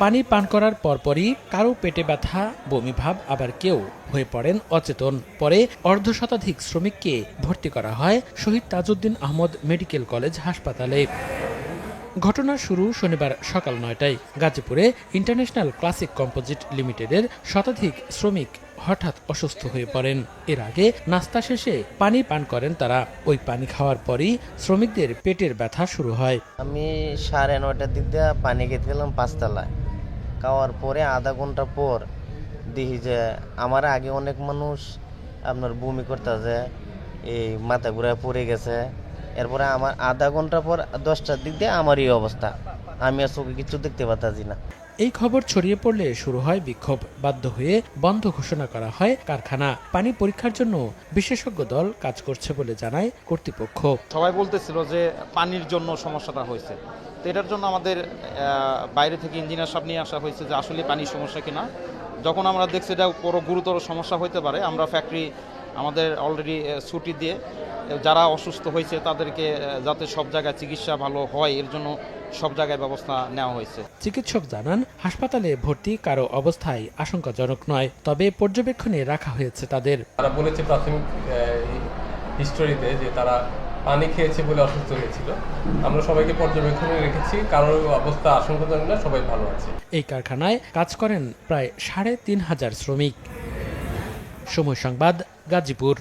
পানি পান করার পরপরই কারো পেটে ব্যথা, বমিভাব, আবার কেউ হয়ে পড়েন অচেতন। পরে অর্ধশতাধিক শ্রমিককে ভর্তি করা হয় শহীদ তাজউদ্দিন আহমদ মেডিকেল কলেজ হাসপাতালে। ঘটনার শুরু শনিবার সকাল ৯টায়। গাজীপুরে ইন্টারন্যাশনাল ক্লাসিক কম্পোজিট লিমিটেডের শতাধিক শ্রমিক হঠাৎ অসুস্থ হয়ে পড়েন। এর আগে নাস্তা শেষে পানি পান করেন তারা। ওই পানি খাওয়ার পরই শ্রমিকদের পেটের ব্যথা শুরু হয়। আমি ৯:৩০টার দিক দিয়ে পানি খেতে গেলাম ৫তলায়। খাওয়ার পরে আধা ঘন্টা পর দেখি যে আমার আগে অনেক মানুষ আপনার বমি করতেছে, এই মাথা ঘুরে পড়ে গেছে। এরপরে আমার আধা ঘন্টা পর ১০টার দিক দিয়ে আমার এই অবস্থা, আমি আর চোখে কিছু দেখতে পাচ্ছি না। এই খবর ছড়িয়ে পড়লে শুরু হয় বিক্ষোভ। বাধ্য হয়ে বন্ধ ঘোষণা করা হয় কারখানা। পানি পরীক্ষার জন্য বিশেষজ্ঞ দল কাজ করছে বলে জানায় কর্তৃপক্ষ। সবাই বলতেছিল যে পানির জন্য সমস্যাটা হয়েছে, তো এটার জন্য আমাদের বাইরে থেকে ইঞ্জিনিয়ার সব নিয়ে আসা হয়েছে যে আসলে পানির সমস্যা কিনা। যখন আমরা দেখছি এটা বড় গুরুতর সমস্যা হতে পারে, আমরা ফ্যাক্টরি আমাদের অলরেডি ছুটি দিয়ে যারা অসুস্থ হয়েছে তাদেরকে যাতে সব জায়গায় চিকিৎসা ভালো হয় এর জন্য সব জায়গায় ব্যবস্থা নেওয়া হয়েছে। চিকিৎসক জানান, হাসপাতালে ভর্তি কারো অবস্থায় আশঙ্কাজনক নয়, তবে পর্যবেক্ষণে রাখা হয়েছে তাদের। তারা বলেছে প্রাথমিক হিস্টোরিতে যে তারা পানি খেয়েছে বলে অসুস্থ হয়েছিল। আমরা সবাইকে পর্যবেক্ষণে রেখেছি, কারোর অবস্থা আশঙ্কাজনক না, সবাই ভালো আছে। এই কারখানায় কাজ করেন প্রায় ৩,৫০০ শ্রমিক। সময় সংবাদ, গাজীপুর।